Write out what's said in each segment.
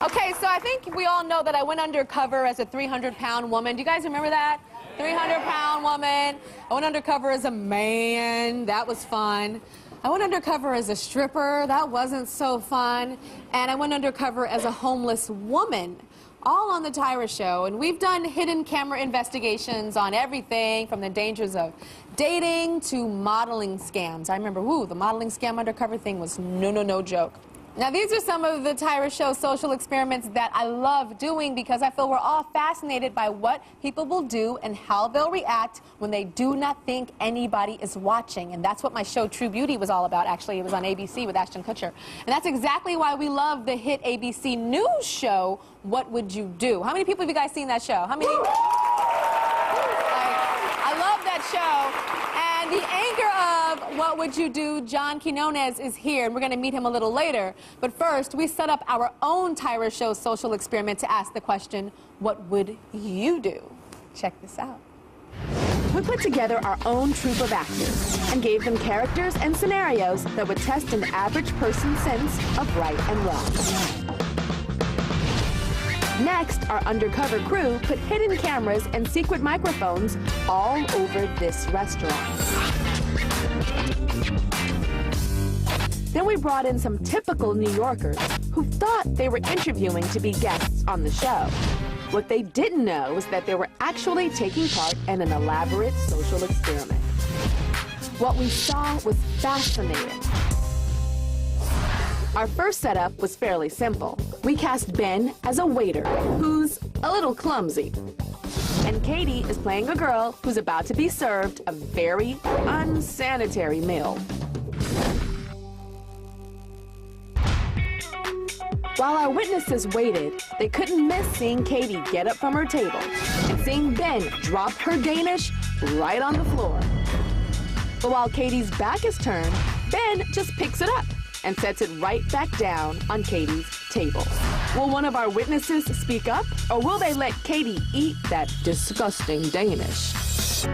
Okay, so I think we all know that I went undercover as a 300-pound woman. Do you guys remember that? 300-pound woman. I went undercover as a man. That was fun. I went undercover as a stripper. That wasn't so fun. And I went undercover as a homeless woman. All on the Tyra Show. And we've done hidden camera investigations on everything from the dangers of dating to modeling scams. I remember, the modeling scam undercover thing was no joke. Now, these are some of the Tyra Show social experiments that I love doing because I feel we're all fascinated by what people will do and how they'll react when they do not think anybody is watching. And that's what my show True Beauty was all about, actually. It was on ABC with Ashton Kutcher. And that's exactly why we love the hit ABC News show, What Would You Do? How many people have you guys seen that show? How many? I love that show. And the anchor of What Would You Do, John Quinones, is here, and we're going to meet him a little later. But first, we set up our own Tyra Show social experiment to ask the question, what would you do? Check this out. We put together our own troupe of actors and gave them characters and scenarios that would test an average person's sense of right and wrong. Next, our undercover crew put hidden cameras and secret microphones all over this restaurant. Then we brought in some typical New Yorkers who thought they were interviewing to be guests on the show. What they didn't know was that they were actually taking part in an elaborate social experiment. What we saw was fascinating. Our first setup was fairly simple. We cast Ben as a waiter who's a little clumsy. And Katie is playing a girl who's about to be served a very unsanitary meal. While our witnesses waited, they couldn't miss seeing Katie get up from her table and seeing Ben drop her Danish right on the floor. But while Katie's back is turned, Ben just picks it up and sets it right back down on Katie's table. Will one of our witnesses speak up, or will they let Katie eat that disgusting Danish?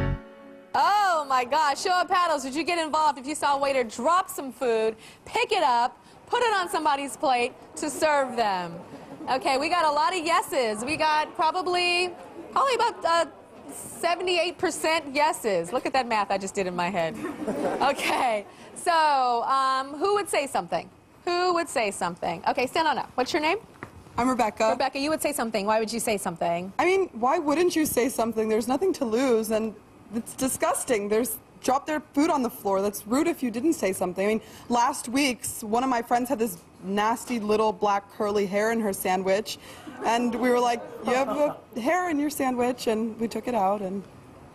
Oh my gosh, show of paddles, would you get involved if you saw a waiter drop some food, pick it up, put it on somebody's plate to serve them? Okay, we got a lot of yeses. We got probably about 78% yeses. Look at that math I just did in my head. Okay, so who would say something? Who would say something? Okay, stand on up. What's your name? I'm Rebecca. Rebecca, you would say something. Why would you say something? I mean, why wouldn't you say something? There's nothing to lose, and it's disgusting. Drop their food on the floor. That's rude if you didn't say something. I mean, last week, one of my friends had this nasty little black curly hair in her sandwich, and we were like, you have a hair in your sandwich, and we took it out,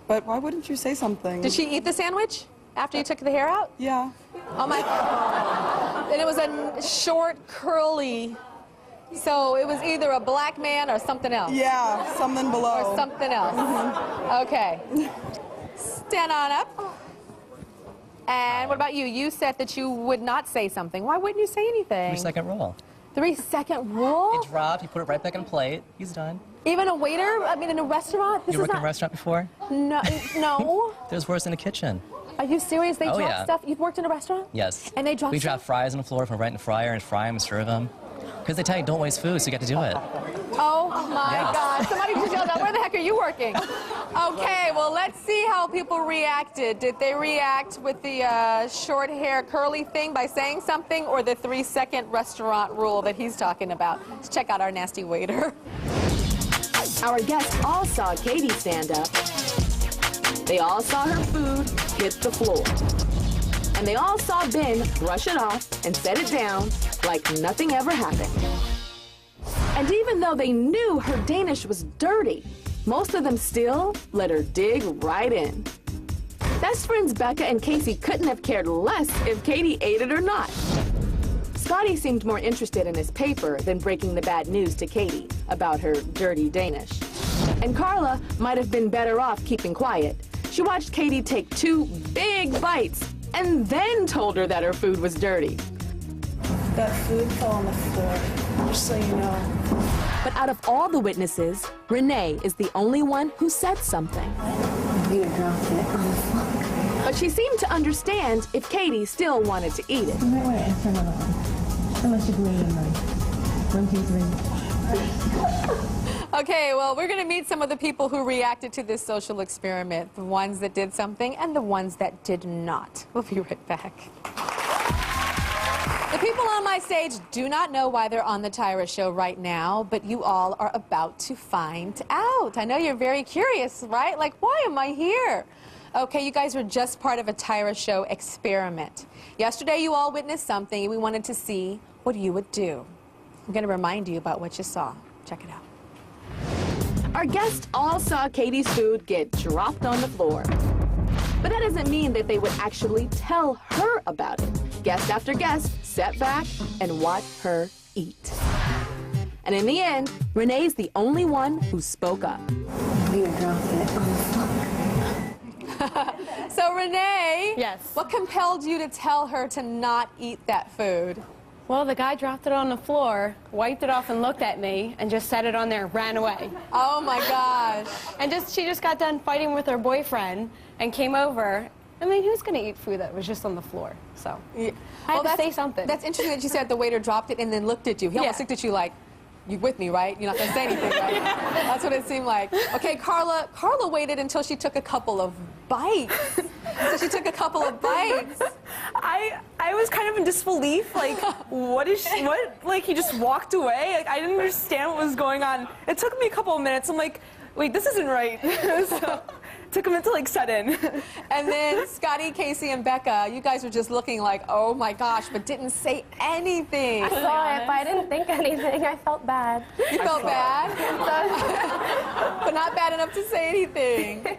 but why wouldn't you say something? Did she eat the sandwich after you took the hair out? Yeah. Oh my, and it was a short, curly, so it was either a black man or something else. Yeah, something below. Or something else. Okay. Stand on up. And what about you? You said that you would not say something. Why wouldn't you say anything? 3-second rule. 3-second rule? You drop, you put it right back on the plate. He's done. Even a waiter? I mean, in a restaurant? You worked in a restaurant before? No. No. There's worse in the kitchen. Are you serious? They drop stuff? You've worked in a restaurant? Yes. And they drop We drop fries on the floor, put them right in the fryer and fry them and serve them. Because they tell you don't waste food, so you got to do it. Oh my God. Somebody just yelled out, where the heck are you working? Okay, well, let's see how people reacted. Did they react with the short hair curly thing by saying something, or the 3-second restaurant rule that he's talking about? Let's check out our nasty waiter. Our guests all saw Katie stand up. They all saw her food hit the floor. And they all saw Ben brush it off and set it down like nothing ever happened. And even though they knew her Danish was dirty, most of them still let her dig right in. Best friends Becca and Casey couldn't have cared less if Katie ate it or not. Scotty seemed more interested in his paper than breaking the bad news to Katie about her dirty Danish. And Carla might have been better off keeping quiet. She watched Katie take 2 big bites and then told her that her food was dirty. That food fell on the floor, just so you know. But out of all the witnesses, Renee is the only one who said something. You dropped it on the floor. But she seemed to understand if Katie still wanted to eat it. You might want to answer another one. Unless you can read your mind. 1, 2, 3. Okay, well, we're going to meet some of the people who reacted to this social experiment. The ones that did something and the ones that did not. We'll be right back. The people on my stage do not know why they're on the Tyra show right now, but you all are about to find out. I know you're very curious, right? Like, why am I here? Okay, you guys were just part of a Tyra show experiment. Yesterday, you all witnessed something, and we wanted to see what you would do. I'm going to remind you about what you saw. Check it out. Our guests all saw Katie's food get dropped on the floor. But that doesn't mean that they would actually tell her about it. Guest after guest sat back and watched her eat. And in the end, Renee's the only one who spoke up. You dropped it on the floor. So, Renee, Yes. what compelled you to tell her to not eat that food? Well, the guy dropped it on the floor, wiped it off and looked at me, and just set it on there and ran away. Oh, my gosh. And she just got done fighting with her boyfriend and came over. I mean, who's going to eat food that was just on the floor? So Yeah. I had to that's- say something. That's interesting that you said the waiter dropped it and then looked at you. He almost Yeah. looked at you like, you with me, right? You're not going to say anything, right? That's what it seemed like. Okay, Carla waited until she took a couple of bites. So she took a couple of bites. I was kind of in disbelief, like, what, like, he just walked away? Like, I didn't understand what was going on. It took me a couple of minutes. I'm like, wait, this isn't right. So, it took a minute to, like, set in. And then Scotty, Casey, and Becca, you guys were just looking like, oh my gosh, but didn't say anything. I saw it, but I didn't think anything. I felt bad. You felt bad? But not bad enough to say anything.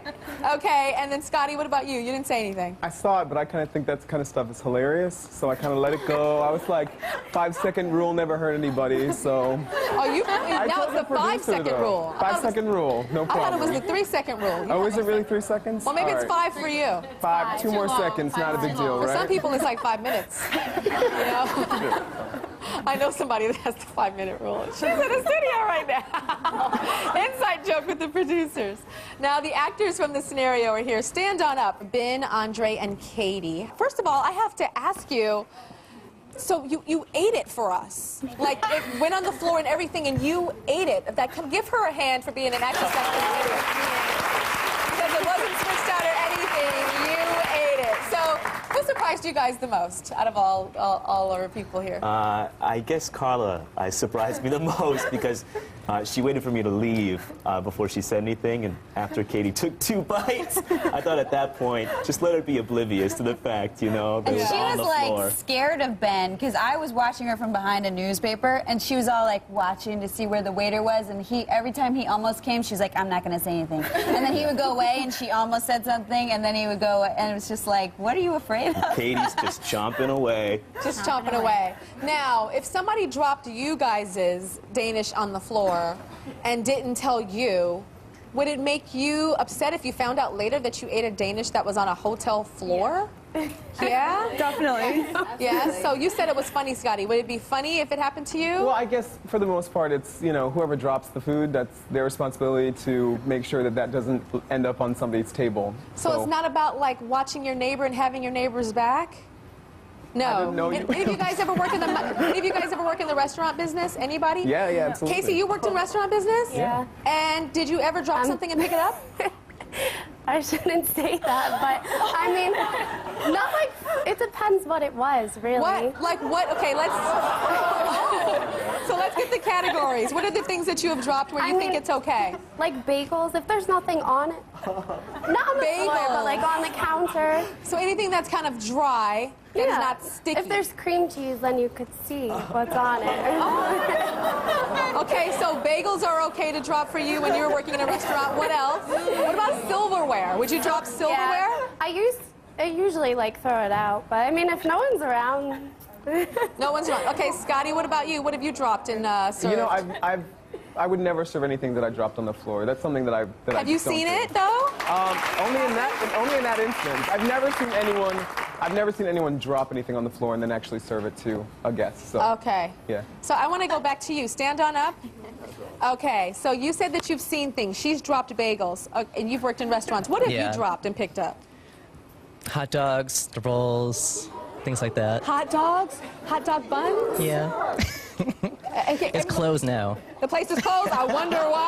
Okay, and then Scotty, what about you? You didn't say anything. I saw it, but I kind of think that kind of stuff is hilarious, so I kind of let it go. I was like, 5-second rule never hurt anybody, so. Oh, now it's the 5-second rule. 5-second rule, no I problem. thought it was the 3-second rule. Oh, is it really 3 seconds? Well, maybe All it's right. 5 for you. 5, 2 more seconds, not a big deal, For right? some people, it's like 5 minutes. You know? I know somebody that has the 5-minute rule. She's in the studio right now. Inside joke with the producers. Now, the actors from the scenario are here. Stand on up. Ben, Andre, and Katie. First of all, I have to ask you, so you ate it for us. Like, it went on the floor and everything, and you ate it. Give her a hand for being an actress. Because it wasn't switched out or anything. You ate it. So, who surprised you guys the most out of all our people here? I guess Carla surprised me the most because she waited for me to leave before she said anything, and after Katie took 2 bites, I thought at that point, just let her be oblivious to the fact, you know, that And it was she on was the like floor. scared of Ben because I was watching her from behind a newspaper, and she was all like watching to see where the waiter was, and every time he almost came, she was like, I'm not going to say anything. And then he would go away, and she almost said something, and then he would go, and it was just like, what are you afraid of? Katie's just chomping away. Just chomping away. Now, if somebody dropped you guys' Danish on the floor and didn't tell you, would it make you upset if you found out later that you ate a Danish that was on a hotel floor? Yeah? Definitely. Yes? So you said it was funny, Scotty. Would it be funny if it happened to you? Well, I guess for the most part, it's, you know, whoever drops the food, that's their responsibility to make sure that that doesn't end up on somebody's table. So it's not about, like, watching your neighbor and having your neighbor's back? No. I didn't know you- Any of you guys ever work in the restaurant business? Anybody? Yeah, absolutely. Casey, you worked in restaurant business? Yeah. And did you ever drop something and pick it up? I shouldn't say that, but I mean, not like, it depends what it was, really. What? Like what? Okay, so let's get the categories. What are the things that you have dropped where you think it's okay? Like bagels, if there's nothing on it. Not on the floor, but like on the counter. So anything that's kind of dry, that is not sticky. If there's cream cheese, then you could see what's on it. Okay, so bagels are okay to drop for you when you were working in a restaurant. What else? What about silverware? Would you drop silverware? Yeah, I usually like throw it out, but I mean, if no one's around. No one's around. Okay, Scotty, what about you? What have you dropped in served? You know, I would never serve anything that I dropped on the floor. That's something that I Have you seen it though? Only in that instance. I've never seen anyone drop anything on the floor and then actually serve it to a guest. So. Okay. Yeah. So I want to go back to you. Stand on up. Okay. So you said that you've seen things. She's dropped bagels, and you've worked in restaurants. What have you dropped and picked up? Hot dogs, the rolls, things like that. Hot dogs? Hot dog buns? Yeah. Okay, It's closed now. the place is closed. I wonder why.